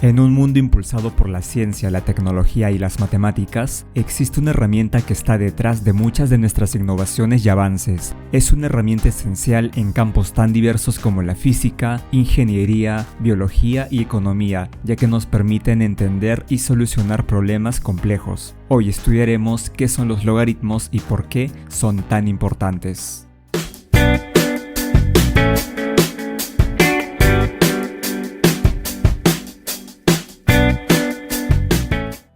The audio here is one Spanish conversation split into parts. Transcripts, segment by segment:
En un mundo impulsado por la ciencia, la tecnología y las matemáticas, existe una herramienta que está detrás de muchas de nuestras innovaciones y avances. Es una herramienta esencial en campos tan diversos como la física, ingeniería, biología y economía, ya que nos permiten entender y solucionar problemas complejos. Hoy estudiaremos qué son los logaritmos y por qué son tan importantes.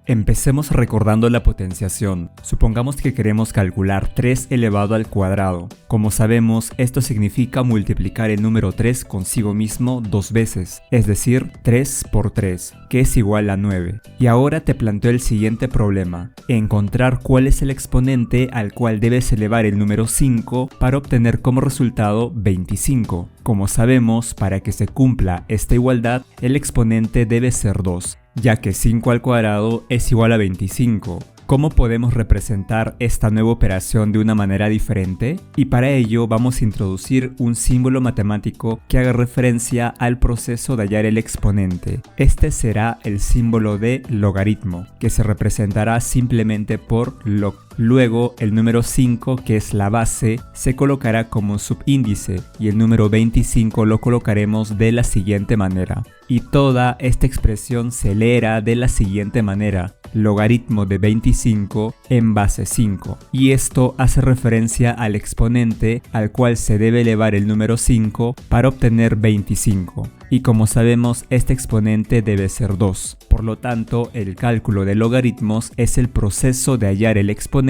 Empecemos recordando la potenciación. Supongamos que queremos calcular 3 elevado al cuadrado. Como sabemos, esto significa multiplicar el número 3 consigo mismo 2 veces, es decir, 3 por 3, que es igual a 9. Y ahora te planteo el siguiente problema: encontrar cuál es el exponente al cual debes elevar el número 5 para obtener como resultado 25. Como sabemos, para que se cumpla esta igualdad, el exponente debe ser 2. Ya que 5 al cuadrado es igual a 25. ¿Cómo podemos representar esta nueva operación de una manera diferente? Y para ello vamos a introducir un símbolo matemático que haga referencia al proceso de hallar el exponente. Este será el símbolo de logaritmo, que se representará simplemente por log. Luego el número 5, que es la base, se colocará como subíndice y el número 25 lo colocaremos de la siguiente manera. Y toda esta expresión se leerá de la siguiente manera: logaritmo de 25 en base 5. Y esto hace referencia al exponente al cual se debe elevar el número 5 para obtener 25. Y como sabemos, este exponente debe ser 2. Por lo tanto, el cálculo de logaritmos es el proceso de hallar el exponente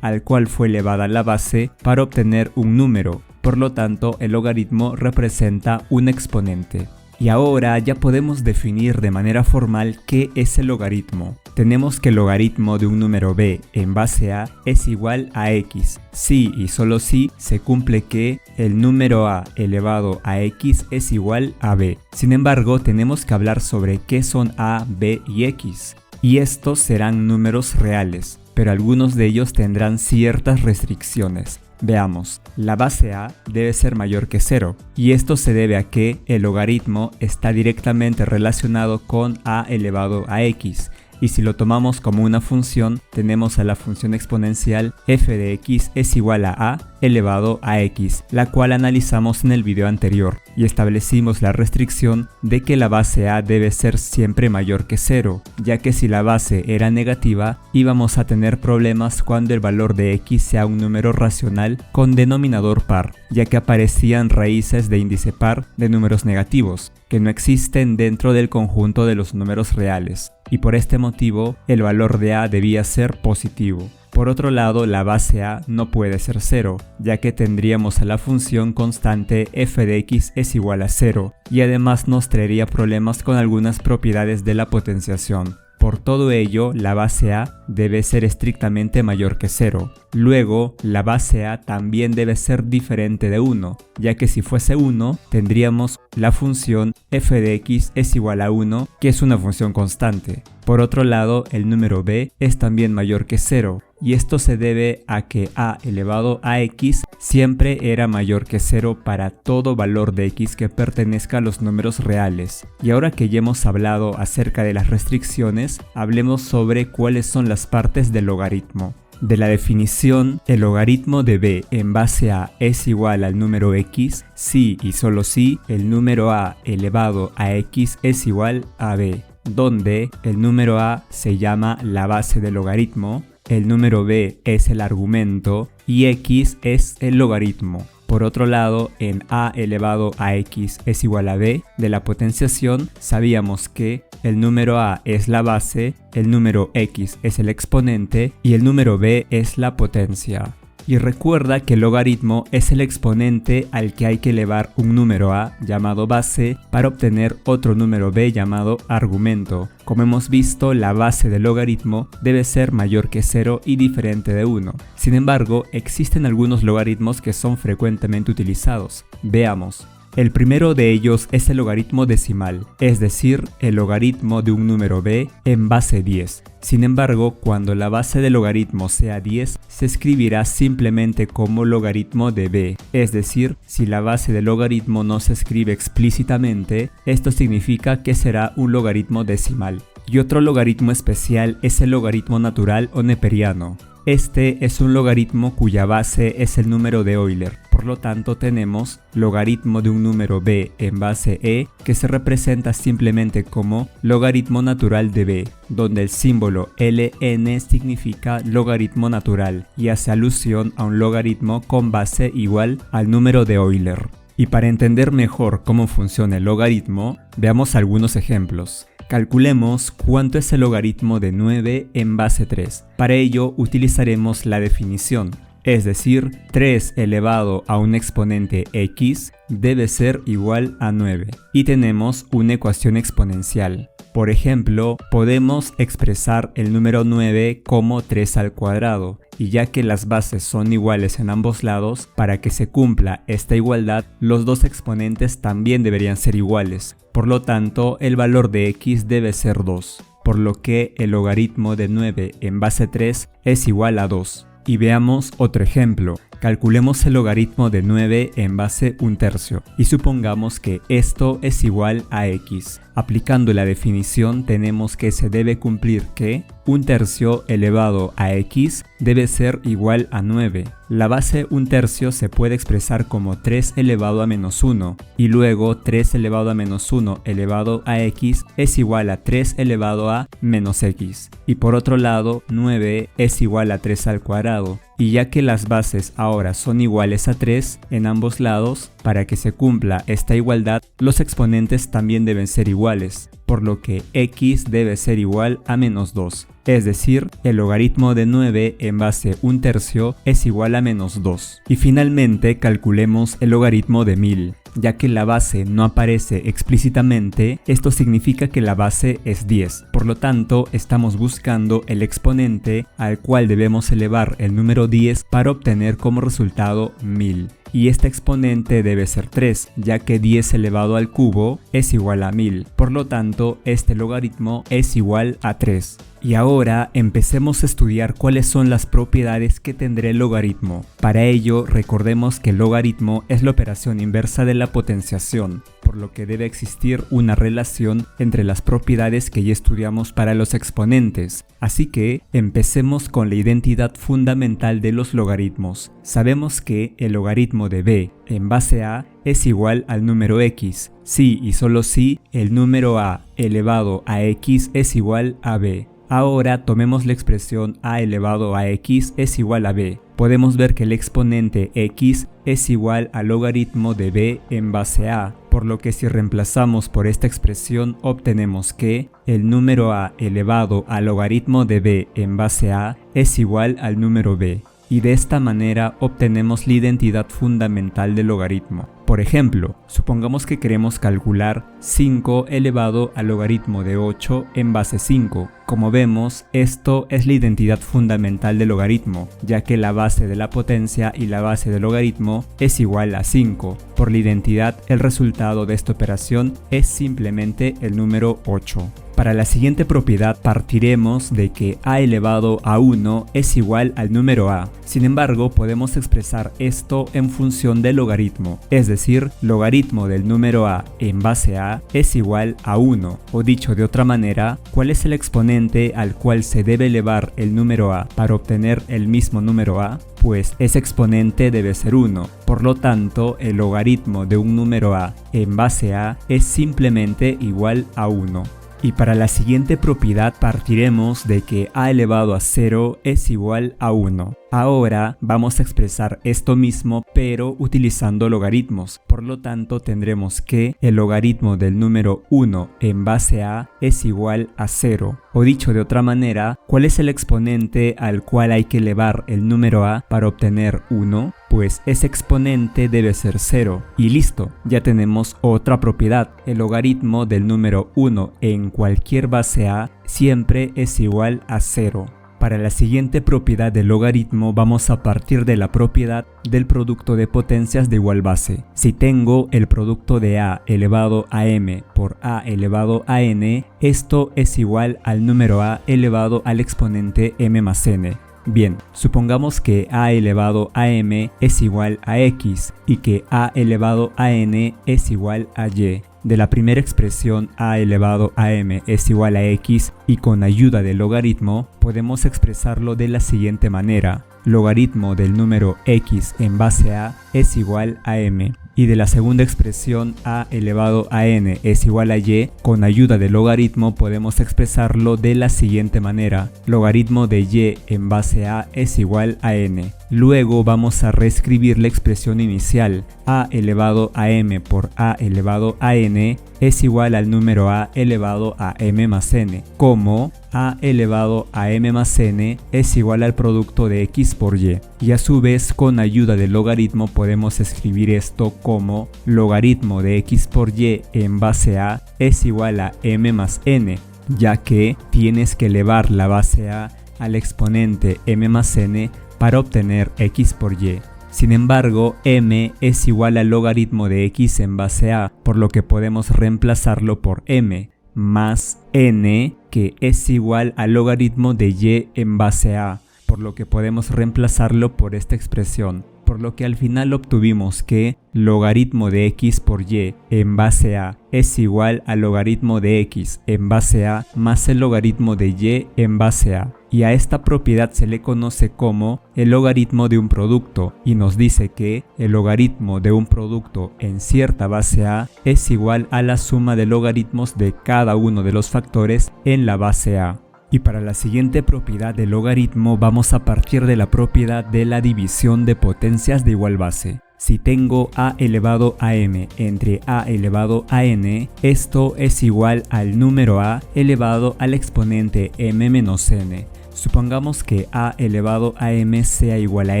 al cual fue elevada la base para obtener un número. Por lo tanto, el logaritmo representa un exponente. Y ahora ya podemos definir de manera formal qué es el logaritmo. Tenemos que el logaritmo de un número b en base a es igual a x. Si y solo si se cumple que el número a elevado a x es igual a b. Sin embargo, tenemos que hablar sobre qué son a, b y x. Y estos serán números reales, pero algunos de ellos tendrán ciertas restricciones. Veamos, la base a debe ser mayor que 0, y esto se debe a que el logaritmo está directamente relacionado con a elevado a x, y si lo tomamos como una función, tenemos a la función exponencial f de x es igual a elevado a x, la cual analizamos en el video anterior, y establecimos la restricción de que la base a debe ser siempre mayor que 0, ya que si la base era negativa, íbamos a tener problemas cuando el valor de x sea un número racional con denominador par, ya que aparecían raíces de índice par de números negativos, que no existen dentro del conjunto de los números reales, y por este motivo el valor de a debía ser positivo. Por otro lado, la base a no puede ser 0, ya que tendríamos a la función constante f de x es igual a 0, y además nos traería problemas con algunas propiedades de la potenciación. Por todo ello, la base a debe ser estrictamente mayor que 0. Luego, la base a también debe ser diferente de 1, ya que si fuese 1, tendríamos la función f de x es igual a 1, que es una función constante. Por otro lado, el número b es también mayor que 0, y esto se debe a que a elevado a x siempre era mayor que 0 para todo valor de x que pertenezca a los números reales. Y ahora que ya hemos hablado acerca de las restricciones, hablemos sobre cuáles son las partes del logaritmo. De la definición, el logaritmo de b en base a es igual al número x si y solo si el número a elevado a x es igual a b, donde el número a se llama la base del logaritmo, el número b es el argumento y x es el logaritmo. Por otro lado, en a elevado a x es igual a b de la potenciación, sabíamos que el número a es la base, el número x es el exponente y el número b es la potencia. Y recuerda que el logaritmo es el exponente al que hay que elevar un número a llamado base para obtener otro número b llamado argumento. Como hemos visto, la base del logaritmo debe ser mayor que 0 y diferente de 1. Sin embargo, existen algunos logaritmos que son frecuentemente utilizados. Veamos. El primero de ellos es el logaritmo decimal, es decir, el logaritmo de un número b en base 10. Sin embargo, cuando la base del logaritmo sea 10, se escribirá simplemente como logaritmo de b. Es decir, si la base del logaritmo no se escribe explícitamente, esto significa que será un logaritmo decimal. Y otro logaritmo especial es el logaritmo natural o neperiano. Este es un logaritmo cuya base es el número de Euler. Por lo tanto, tenemos logaritmo de un número b en base e, que se representa simplemente como logaritmo natural de b, donde el símbolo ln significa logaritmo natural y hace alusión a un logaritmo con base igual al número de Euler. Y para entender mejor cómo funciona el logaritmo, veamos algunos ejemplos. Calculemos cuánto es el logaritmo de 9 en base 3. Para ello utilizaremos la definición, es decir, 3 elevado a un exponente x debe ser igual a 9. Y tenemos una ecuación exponencial. Por ejemplo, podemos expresar el número 9 como 3 al cuadrado, y ya que las bases son iguales en ambos lados, para que se cumpla esta igualdad, los dos exponentes también deberían ser iguales. Por lo tanto, el valor de x debe ser 2, por lo que el logaritmo de 9 en base 3 es igual a 2. Y veamos otro ejemplo. Calculemos el logaritmo de 9 en base 1/3 y supongamos que esto es igual a x. Aplicando la definición tenemos que se debe cumplir que 1/3 elevado a x debe ser igual a 9. La base 1/3 se puede expresar como 3 elevado a menos 1 y luego 3 elevado a menos 1 elevado a x es igual a 3 elevado a menos x. Y por otro lado 9 es igual a 3 al cuadrado. Y ya que las bases ahora son iguales a 3 en ambos lados, para que se cumpla esta igualdad, los exponentes también deben ser iguales, por lo que x debe ser igual a menos 2. Es decir, el logaritmo de 9 en base 1/3 es igual a menos 2. Y finalmente calculemos el logaritmo de 1000. Ya que la base no aparece explícitamente, esto significa que la base es 10. Por lo tanto, estamos buscando el exponente al cual debemos elevar el número 10 para obtener como resultado 1000. Y este exponente debe ser 3, ya que 10 elevado al cubo es igual a 1000. Por lo tanto, este logaritmo es igual a 3. Y ahora empecemos a estudiar cuáles son las propiedades que tendrá el logaritmo. Para ello, recordemos que el logaritmo es la operación inversa de la potenciación, por lo que debe existir una relación entre las propiedades que ya estudiamos para los exponentes. Así que empecemos con la identidad fundamental de los logaritmos. Sabemos que el logaritmo de b en base a es igual al número x, si y solo si el número a elevado a x es igual a b. Ahora tomemos la expresión a elevado a x es igual a b. Podemos ver que el exponente x es igual al logaritmo de b en base a, por lo que si reemplazamos por esta expresión obtenemos que el número a elevado al logaritmo de b en base a es igual al número b. Y de esta manera obtenemos la identidad fundamental del logaritmo. Por ejemplo, supongamos que queremos calcular 5 elevado al logaritmo de 8 en base 5. Como vemos, esto es la identidad fundamental del logaritmo, ya que la base de la potencia y la base del logaritmo es igual a 5. Por la identidad, el resultado de esta operación es simplemente el número 8. Para la siguiente propiedad partiremos de que a elevado a 1 es igual al número a. Sin embargo, podemos expresar esto en función del logaritmo, es decir, logaritmo del número a en base a es igual a 1. O dicho de otra manera, ¿cuál es el exponente al cual se debe elevar el número a para obtener el mismo número a? Pues ese exponente debe ser 1. Por lo tanto, el logaritmo de un número a en base a es simplemente igual a 1. Y para la siguiente propiedad partiremos de que a elevado a 0 es igual a 1. Ahora vamos a expresar esto mismo pero utilizando logaritmos. Por lo tanto tendremos que el logaritmo del número 1 en base a es igual a 0. O dicho de otra manera, ¿cuál es el exponente al cual hay que elevar el número a para obtener 1? Pues ese exponente debe ser 0. Y listo, ya tenemos otra propiedad. El logaritmo del número 1 en cualquier base a siempre es igual a 0. Para la siguiente propiedad del logaritmo vamos a partir de la propiedad del producto de potencias de igual base. Si tengo el producto de a elevado a m por a elevado a n, esto es igual al número a elevado al exponente m más n. Bien, supongamos que a elevado a m es igual a x y que a elevado a n es igual a y. De la primera expresión a elevado a m es igual a x y con ayuda del logaritmo podemos expresarlo de la siguiente manera. Logaritmo del número x en base a es igual a m. Y de la segunda expresión a elevado a n es igual a y, con ayuda del logaritmo podemos expresarlo de la siguiente manera. Logaritmo de y en base a es igual a n. Luego vamos a reescribir la expresión inicial. A elevado a m por a elevado a n es igual al número a elevado a m más n, como a elevado a m más n es igual al producto de x por y. Y a su vez, con ayuda del logaritmo podemos escribir esto como logaritmo de x por y en base a es igual a m más n, ya que tienes que elevar la base a al exponente m más n para obtener x por y. Sin embargo, m es igual al logaritmo de x en base a, por lo que podemos reemplazarlo por m, más n, que es igual al logaritmo de y en base a, por lo que podemos reemplazarlo por esta expresión. Por lo que al final obtuvimos que logaritmo de x por y en base a es igual al logaritmo de x en base a más el logaritmo de y en base a. Y a esta propiedad se le conoce como el logaritmo de un producto y nos dice que el logaritmo de un producto en cierta base a es igual a la suma de logaritmos de cada uno de los factores en la base a. Y para la siguiente propiedad del logaritmo vamos a partir de la propiedad de la división de potencias de igual base. Si tengo a elevado a m entre a elevado a n, esto es igual al número a elevado al exponente m menos n. Supongamos que a elevado a m sea igual a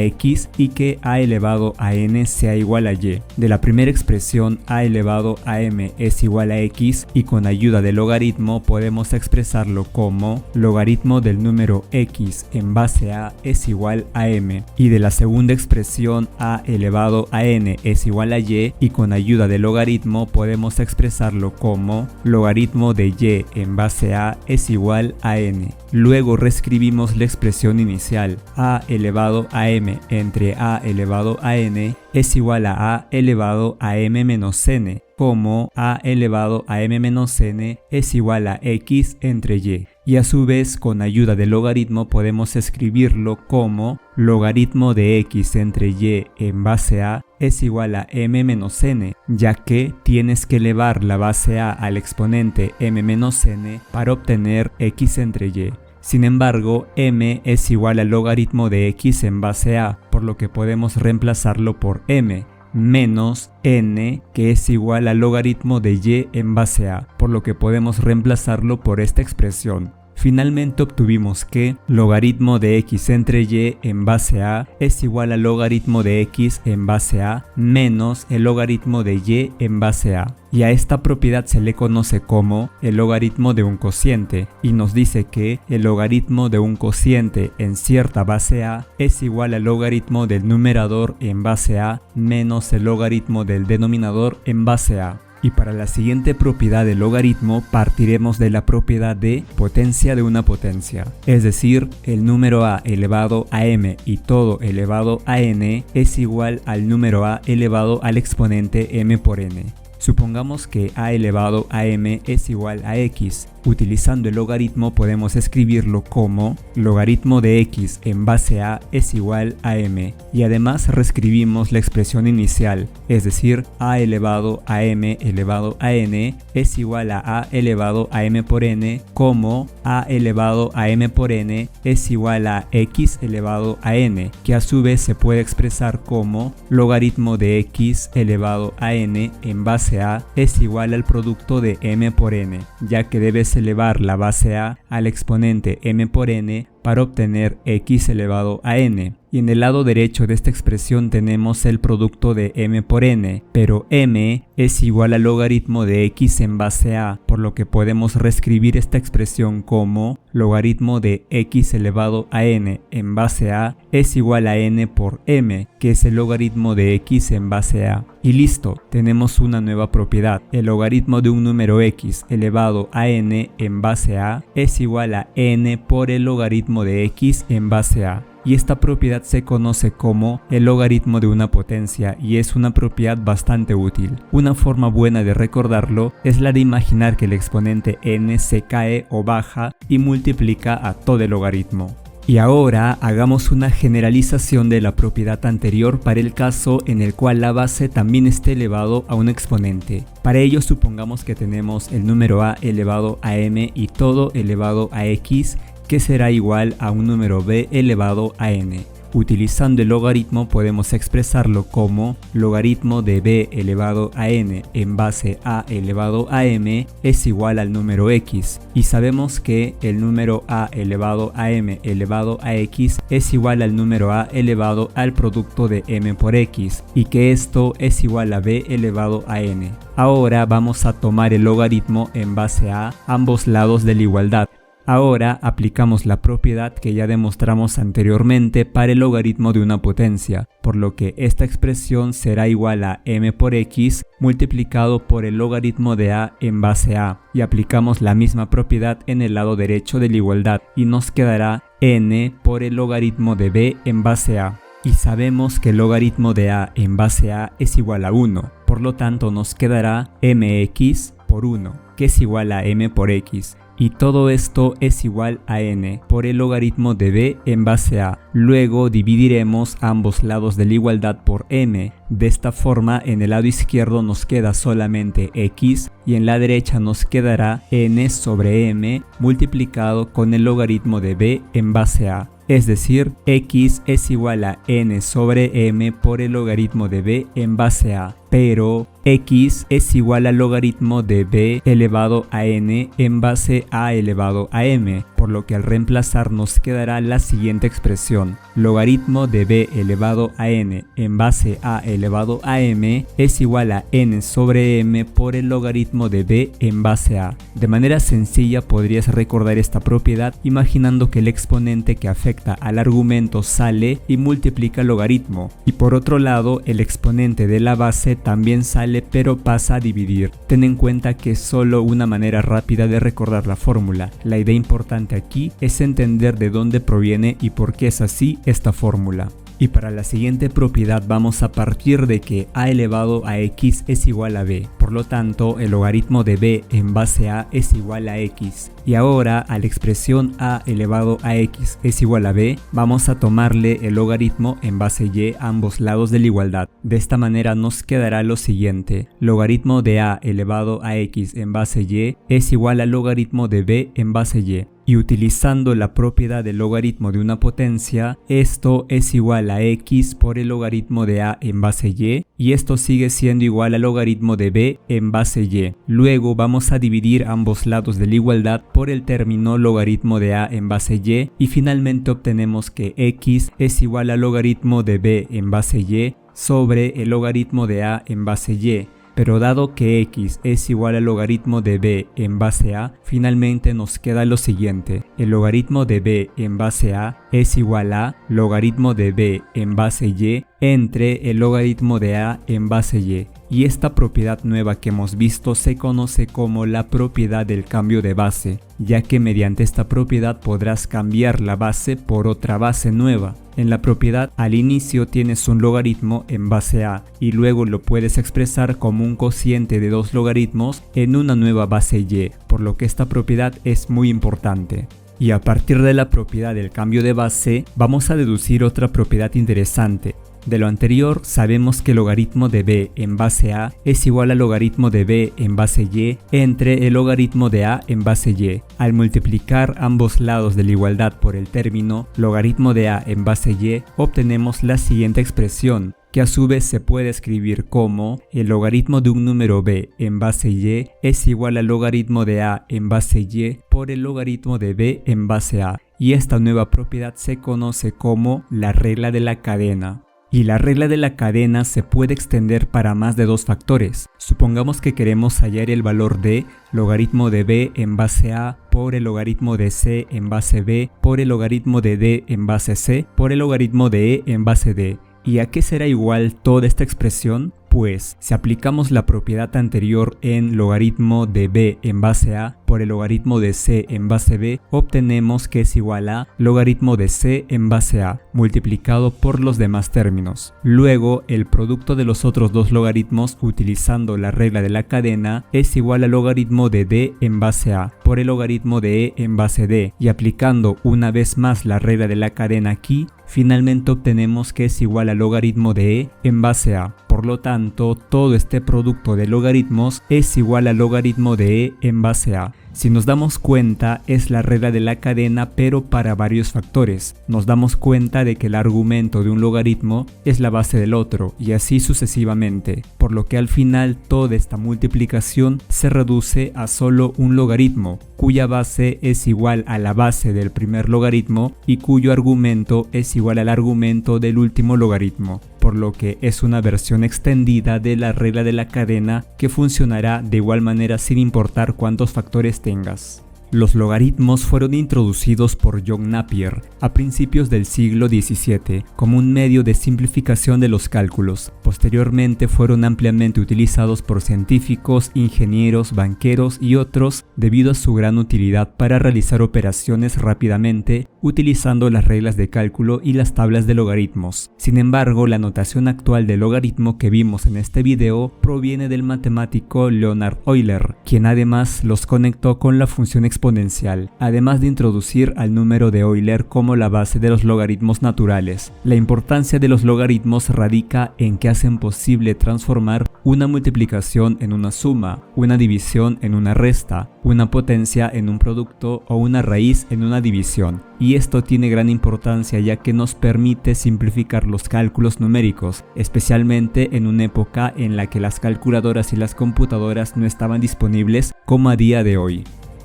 x y que a elevado a n sea igual a y. De la primera expresión a elevado a m es igual a x y con ayuda del logaritmo podemos expresarlo como logaritmo del número x en base a es igual a m. Y de la segunda expresión a elevado a n es igual a y con ayuda del logaritmo podemos expresarlo como logaritmo de y en base a es igual a n. Luego reescribimos la expresión inicial. A elevado a m entre a elevado a n es igual a elevado a m menos n, como a elevado a m menos n es igual a x entre y. Y a su vez, con ayuda del logaritmo podemos escribirlo como logaritmo de x entre y en base a es igual a m menos n, ya que tienes que elevar la base a al exponente m menos n para obtener x entre y. Sin embargo, m es igual al logaritmo de x en base a, por lo que podemos reemplazarlo por m, menos n, que es igual al logaritmo de y en base a, por lo que podemos reemplazarlo por esta expresión. Finalmente obtuvimos que logaritmo de x entre y en base a es igual al logaritmo de x en base a menos el logaritmo de y en base a. Y a esta propiedad se le conoce como el logaritmo de un cociente y nos dice que el logaritmo de un cociente en cierta base a es igual al logaritmo del numerador en base a menos el logaritmo del denominador en base a. Y para la siguiente propiedad del logaritmo partiremos de la propiedad de potencia de una potencia, es decir, el número a elevado a m y todo elevado a n es igual al número a elevado al exponente m por n. Supongamos que a elevado a m es igual a x. Utilizando el logaritmo podemos escribirlo como logaritmo de x en base a es igual a m. Y además reescribimos la expresión inicial, es decir, a elevado a m elevado a n es igual a elevado a m por n, como a elevado a m por n es igual a x elevado a n, que a su vez se puede expresar como logaritmo de x elevado a n en base a es igual al producto de m por n, ya que debes elevar la base a al exponente m por n para obtener x elevado a n. Y en el lado derecho de esta expresión tenemos el producto de m por n, pero m es igual al logaritmo de x en base a, por lo que podemos reescribir esta expresión como logaritmo de x elevado a n en base a es igual a n por m, que es el logaritmo de x en base a. Y listo, tenemos una nueva propiedad. El logaritmo de un número x elevado a n en base a es igual a n por el logaritmo de x en base a. Y esta propiedad se conoce como el logaritmo de una potencia y es una propiedad bastante útil. Una forma buena de recordarlo es la de imaginar que el exponente n se cae o baja y multiplica a todo el logaritmo. Y ahora hagamos una generalización de la propiedad anterior para el caso en el cual la base también esté elevado a un exponente. Para ello supongamos que tenemos el número a elevado a m y todo elevado a x, que será igual a un número b elevado a n. Utilizando el logaritmo podemos expresarlo como logaritmo de b elevado a n en base a elevado a m es igual al número x, y sabemos que el número a elevado a m elevado a x es igual al número a elevado al producto de m por x, y que esto es igual a b elevado a n. Ahora vamos a tomar el logaritmo en base a ambos lados de la igualdad. Ahora aplicamos la propiedad que ya demostramos anteriormente para el logaritmo de una potencia, por lo que esta expresión será igual a m por x multiplicado por el logaritmo de a en base a, y aplicamos la misma propiedad en el lado derecho de la igualdad y nos quedará n por el logaritmo de b en base a. Y sabemos que el logaritmo de a en base a es igual a 1, por lo tanto nos quedará mx por 1, que es igual a m por x. Y todo esto es igual a n por el logaritmo de b en base a. Luego dividiremos ambos lados de la igualdad por m. De esta forma en el lado izquierdo nos queda solamente x y en la derecha nos quedará n sobre m multiplicado con el logaritmo de b en base a. Es decir, x es igual a n sobre m por el logaritmo de b en base a. Pero x es igual al logaritmo de b elevado a n en base a elevado a m, por lo que al reemplazar nos quedará la siguiente expresión. Logaritmo de b elevado a n en base a elevado a m es igual a n sobre m por el logaritmo de b en base a. De manera sencilla podrías recordar esta propiedad imaginando que el exponente que afecta al argumento sale y multiplica el logaritmo, y por otro lado el exponente de la base también sale pero pasa a dividir. Ten en cuenta que es solo una manera rápida de recordar la fórmula. La idea importante aquí es entender de dónde proviene y por qué es así esta fórmula. Y para la siguiente propiedad vamos a partir de que a elevado a x es igual a b. Por lo tanto, el logaritmo de b en base a es igual a x. Y ahora a la expresión a elevado a x es igual a b, vamos a tomarle el logaritmo en base y a ambos lados de la igualdad. De esta manera nos quedará lo siguiente. Logaritmo de a elevado a x en base y es igual al logaritmo de b en base y. Y utilizando la propiedad del logaritmo de una potencia, esto es igual a x por el logaritmo de a en base y esto sigue siendo igual al logaritmo de b en base y. Luego vamos a dividir ambos lados de la igualdad por el término logaritmo de a en base y finalmente obtenemos que x es igual al logaritmo de b en base y sobre el logaritmo de a en base y. Pero dado que x es igual al logaritmo de b en base a, finalmente nos queda lo siguiente. El logaritmo de b en base a es igual a logaritmo de b en base y entre el logaritmo de a en base y. Y esta propiedad nueva que hemos visto se conoce como la propiedad del cambio de base, ya que mediante esta propiedad podrás cambiar la base por otra base nueva. En la propiedad al inicio tienes un logaritmo en base a y luego lo puedes expresar como un cociente de dos logaritmos en una nueva base y, por lo que esta propiedad es muy importante. Y a partir de la propiedad del cambio de base vamos a deducir otra propiedad interesante. De lo anterior sabemos que el logaritmo de b en base a es igual al logaritmo de b en base y entre el logaritmo de a en base y. Al multiplicar ambos lados de la igualdad por el término logaritmo de a en base y, obtenemos la siguiente expresión, que a su vez se puede escribir como el logaritmo de un número b en base y es igual al logaritmo de a en base y por el logaritmo de b en base a. y esta nueva propiedad se conoce como la regla de la cadena. Y la regla de la cadena se puede extender para más de dos factores. Supongamos que queremos hallar el valor de logaritmo de b en base a por el logaritmo de c en base b por el logaritmo de d en base c por el logaritmo de e en base d. ¿Y a qué será igual toda esta expresión? Pues, si aplicamos la propiedad anterior en logaritmo de b en base a por el logaritmo de c en base b, obtenemos que es igual a logaritmo de c en base a multiplicado por los demás términos. Luego, el producto de los otros dos logaritmos utilizando la regla de la cadena es igual al logaritmo de d en base a por el logaritmo de e en base d, y aplicando una vez más la regla de la cadena aquí, finalmente obtenemos que es igual al logaritmo de e en base a. Por lo tanto, todo este producto de logaritmos es igual al logaritmo de e en base a. Si nos damos cuenta, es la regla de la cadena, pero para varios factores. Nos damos cuenta de que el argumento de un logaritmo es la base del otro, y así sucesivamente, por lo que al final toda esta multiplicación se reduce a solo un logaritmo, cuya base es igual a la base del primer logaritmo y cuyo argumento es igual al argumento del último logaritmo, por lo que es una versión extendida de la regla de la cadena que funcionará de igual manera sin importar cuántos factores tengas. Los logaritmos fueron introducidos por John Napier a principios del siglo XVII como un medio de simplificación de los cálculos. Posteriormente fueron ampliamente utilizados por científicos, ingenieros, banqueros y otros debido a su gran utilidad para realizar operaciones rápidamente utilizando las reglas de cálculo y las tablas de logaritmos. Sin embargo, la notación actual de logaritmo que vimos en este video proviene del matemático Leonhard Euler, quien además los conectó con la función exponencial, además de introducir al número de Euler como la base de los logaritmos naturales. La importancia de los logaritmos radica en que hacen posible transformar una multiplicación en una suma, una división en una resta, una potencia en un producto o una raíz en una división. Y esto tiene gran importancia ya que nos permite simplificar los cálculos numéricos, especialmente en una época en la que las calculadoras y las computadoras no estaban disponibles como a día de hoy.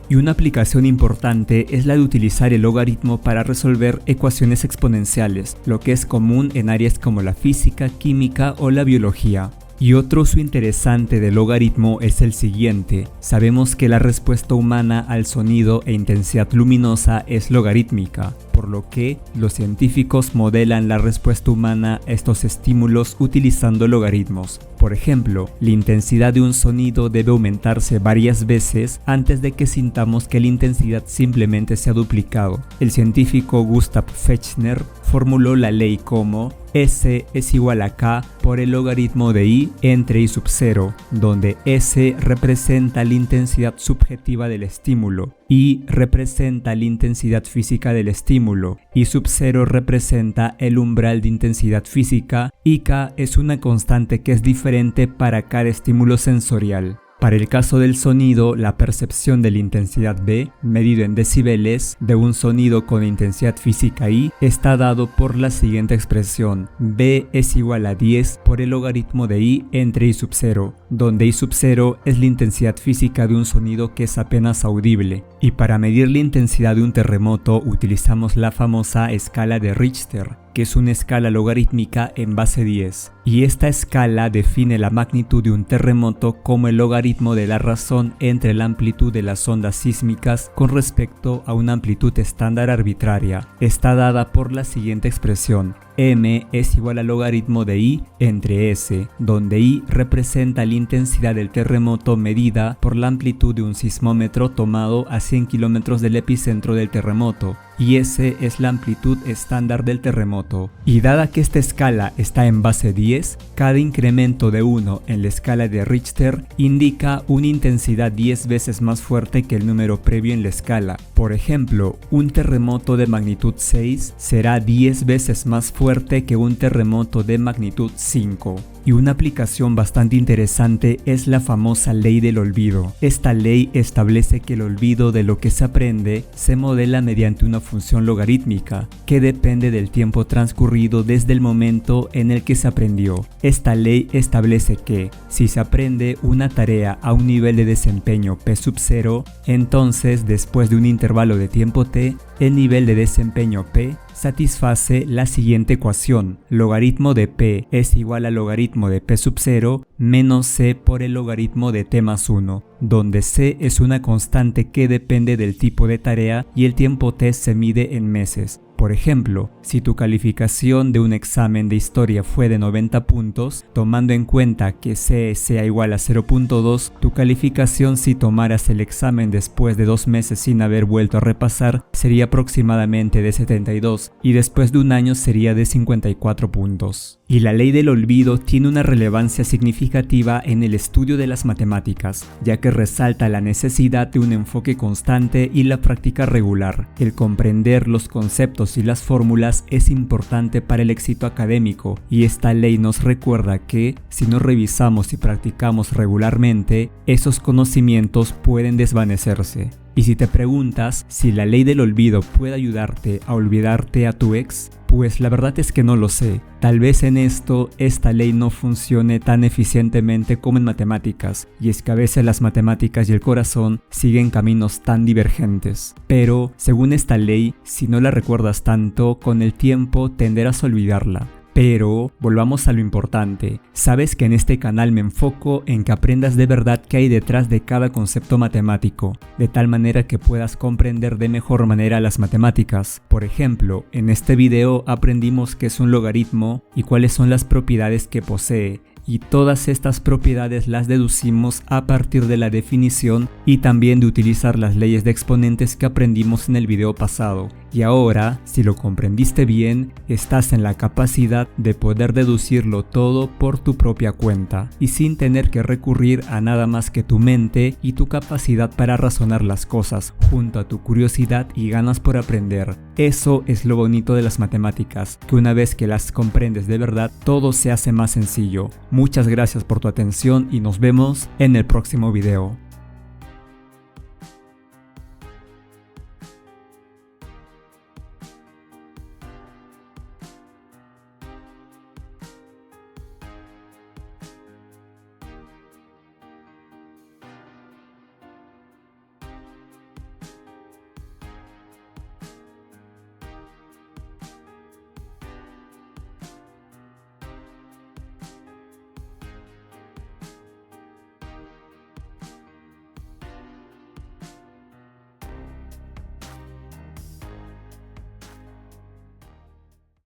Y una aplicación importante es la de utilizar el logaritmo para resolver ecuaciones exponenciales, lo que es común en áreas como la física, química o la biología. Y otro uso interesante del logaritmo es el siguiente. Sabemos que la respuesta humana al sonido e intensidad luminosa es logarítmica, por lo que los científicos modelan la respuesta humana a estos estímulos utilizando logaritmos. Por ejemplo, la intensidad de un sonido debe aumentarse varias veces antes de que sintamos que la intensidad simplemente se ha duplicado. El científico Gustav Fechner formuló la ley como S es igual a K por el logaritmo de I entre I sub 0, donde S representa la intensidad subjetiva del estímulo, I representa la intensidad física del estímulo, I sub 0 representa el umbral de intensidad física y K es una constante que es diferente para cada estímulo sensorial. Para el caso del sonido, la percepción de la intensidad B, medido en decibeles, de un sonido con intensidad física I, está dado por la siguiente expresión: B es igual a 10 por el logaritmo de I entre I sub 0, donde I sub 0 es la intensidad física de un sonido que es apenas audible. Y para medir la intensidad de un terremoto utilizamos la famosa escala de Richter, que es una escala logarítmica en base 10. Y esta escala define la magnitud de un terremoto como el logaritmo de la razón entre la amplitud de las ondas sísmicas con respecto a una amplitud estándar arbitraria. Está dada por la siguiente expresión: M es igual al logaritmo de I entre S, donde I representa la intensidad del terremoto medida por la amplitud de un sismómetro tomado a 100 kilómetros del epicentro del terremoto, y S es la amplitud estándar del terremoto. Y dada que esta escala está en base 10, cada incremento de 1 en la escala de Richter indica una intensidad 10 veces más fuerte que el número previo en la escala. Por ejemplo, un terremoto de magnitud 6 será 10 veces más fuerte que un terremoto de magnitud 5. Y una aplicación bastante interesante es la famosa ley del olvido. Esta ley establece que el olvido de lo que se aprende se modela mediante una función logarítmica que depende del tiempo transcurrido desde el momento en el que se aprendió. Esta ley establece que si se aprende una tarea a un nivel de desempeño P sub 0, entonces después de un intervalo de tiempo t, el nivel de desempeño P satisface la siguiente ecuación: logaritmo de P es igual al logaritmo de P sub 0 menos C por el logaritmo de T más 1, donde C es una constante que depende del tipo de tarea y el tiempo T se mide en meses. Por ejemplo, si tu calificación de un examen de historia fue de 90 puntos, tomando en cuenta que C sea igual a 0.2, tu calificación si tomaras el examen después de 2 meses sin haber vuelto a repasar sería aproximadamente de 72 y después de un año sería de 54 puntos. Y la ley del olvido tiene una relevancia significativa en el estudio de las matemáticas, ya que resalta la necesidad de un enfoque constante y la práctica regular. El comprender los conceptos y las fórmulas es importante para el éxito académico, y esta ley nos recuerda que, si no revisamos y practicamos regularmente, esos conocimientos pueden desvanecerse. Y si te preguntas si la ley del olvido puede ayudarte a olvidarte a tu ex, pues la verdad es que no lo sé. Tal vez en esto esta ley no funcione tan eficientemente como en matemáticas, y es que a veces las matemáticas y el corazón siguen caminos tan divergentes. Pero, según esta ley, si no la recuerdas tanto, con el tiempo tenderás a olvidarla. Pero volvamos a lo importante. Sabes que en este canal me enfoco en que aprendas de verdad qué hay detrás de cada concepto matemático, de tal manera que puedas comprender de mejor manera las matemáticas. Por ejemplo, en este video aprendimos qué es un logaritmo y cuáles son las propiedades que posee, y todas estas propiedades las deducimos a partir de la definición y también de utilizar las leyes de exponentes que aprendimos en el video pasado. Y ahora, si lo comprendiste bien, estás en la capacidad de poder deducirlo todo por tu propia cuenta y sin tener que recurrir a nada más que tu mente y tu capacidad para razonar las cosas, junto a tu curiosidad y ganas por aprender. Eso es lo bonito de las matemáticas, que una vez que las comprendes de verdad, todo se hace más sencillo. Muchas gracias por tu atención y nos vemos en el próximo video.